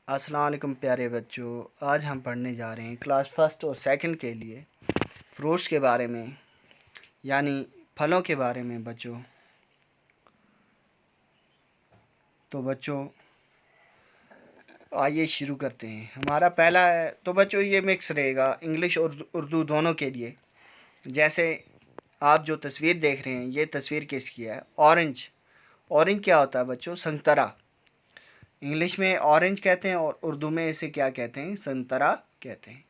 अस्सलाम वालेकुम प्यारे बच्चों। आज हम पढ़ने जा रहे हैं क्लास फर्स्ट और सेकंड के लिए फ्रूट्स के बारे में, यानी फलों के बारे में बच्चों। तो बच्चों आइए शुरू करते हैं। हमारा पहला है, तो बच्चों ये मिक्स रहेगा इंग्लिश और उर्दू दोनों के लिए। जैसे आप जो तस्वीर देख रहे हैं, ये तस्वीर किसकी है? ऑरेंज। ऑरेंज क्या होता है बच्चों? संतरा। इंग्लिश में ऑरेंज कहते हैं और उर्दू में इसे क्या कहते हैं? संतरा कहते हैं।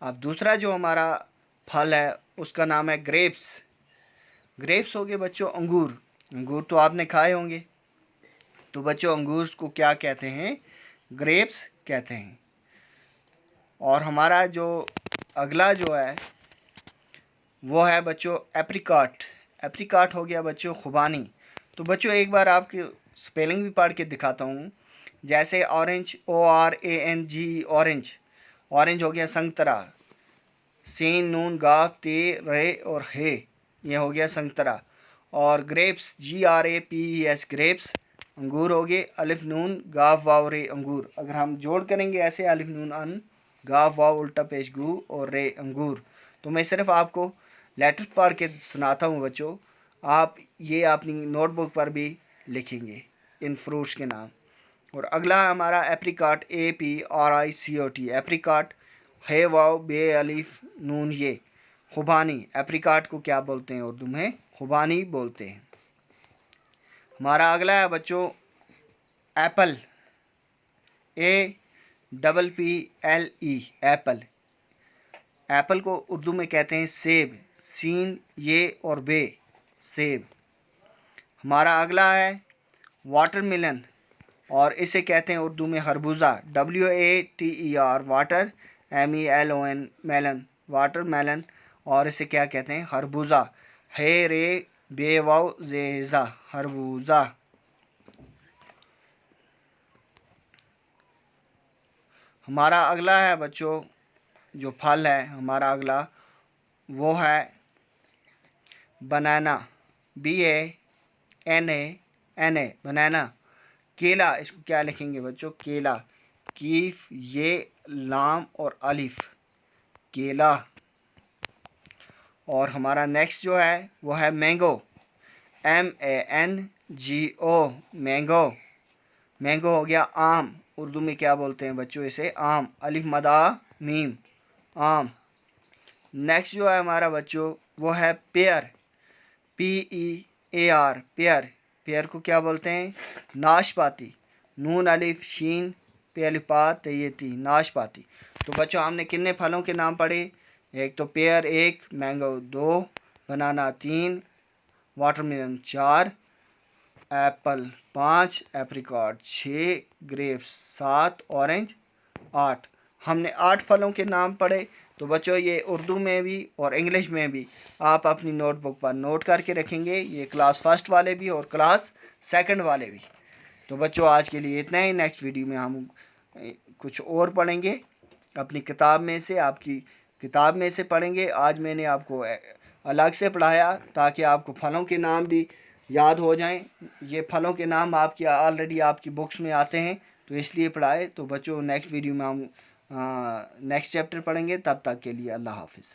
अब दूसरा जो हमारा फल है उसका नाम है ग्रेप्स। ग्रेप्स हो गए बच्चों अंगूर। अंगूर तो आपने खाए होंगे। तो बच्चों अंगूर को क्या कहते हैं? ग्रेप्स कहते हैं। और हमारा जो अगला जो है वो है बच्चों एप्रिकॉट। एप्रिकॉट हो गया बच्चों खुबानी। तो बच्चों एक बार आपकी स्पेलिंग भी पढ़ के दिखाता हूँ। जैसे ऑरेंज, ORANG, ऑरेंज। ऑरेंज हो गया संतरा। सीन नून गाफ ते रे और हे, ये हो गया संतरा। और ग्रेप्स GRAPES, ग्रेप्स अंगूर हो गए। अलिफ नून गाफ वाव रे अंगूर। अगर हम जोड़ करेंगे ऐसे अलिफ नून अन गाफ वाव उल्टा पेश गू और रे अंगूर। तो मैं सिर्फ आपको लेटर पढ़ के सुनाता हूँ बच्चों, आप ये अपनी नोटबुक पर भी लिखेंगे इन फ्रूट्स के नाम। और अगला हमारा एप्रिकॉट APRICOT, एप्रिकॉट है वाव बे अलिफ नून ये। खुबानी, एप्रिकॉट को क्या बोलते हैं उर्दू में? खुबानी बोलते हैं। हमारा अगला है बच्चों एप्पल। APPLE, Apple. एप्पल को उर्दू में कहते हैं सेब। सीन ये और बे, सेब। हमारा अगला है वाटरमेलन, और इसे कहते हैं उर्दू में खरबूजा। WATER, water, MELON, melon, water melon. और इसे क्या कहते हैं? खरबूजा। हे रे बेवाव जेजा, खरबूजा। हमारा अगला है बच्चों जो फल है हमारा अगला वो है बनाना। BANANA, बनाना। केला, इसको क्या लिखेंगे बच्चों? केला। कीफ ये लाम और अलिफ, केला। और हमारा नेक्स्ट जो है वो है मैंगो। MANGO, mango. मैंगो हो गया आम। उर्दू में क्या बोलते हैं बच्चों? इसे आम। अलिफ मदा मीम, आम। नेक्स्ट जो है हमारा बच्चों वो है पेयर। PEAR, pair. पेयर को क्या बोलते हैं? नाशपाती। नून अलिफ शीन पे अलिफा तयती, नाशपाती। तो बच्चों हमने कितने फलों के नाम पढ़े? एक तो पेयर 1, मैंगो 2, बनाना 3, watermelon 4, Apple 5, apricot 6, grapes 7, orange 8। हमने 8 फलों के नाम पढ़े। तो बच्चों ये उर्दू में भी और इंग्लिश में भी आप अपनी नोटबुक पर नोट करके रखेंगे, ये क्लास फर्स्ट वाले भी और क्लास सेकंड वाले भी। तो बच्चों आज के लिए इतना ही। नेक्स्ट वीडियो में हम कुछ और पढ़ेंगे अपनी किताब में से, आपकी किताब में से पढ़ेंगे। आज मैंने आपको अलग से पढ़ाया ताकि आपको फलों के नाम भी याद हो जाएं। ये फलों के नाम आपकी ऑलरेडी आपकी बुक्स में आते हैं, तो इसलिए पढ़ाए। तो बच्चों नेक्स्ट वीडियो में हम नेक्स्ट चैप्टर पढ़ेंगे। तब तक के लिए अल्लाह हाफिज़।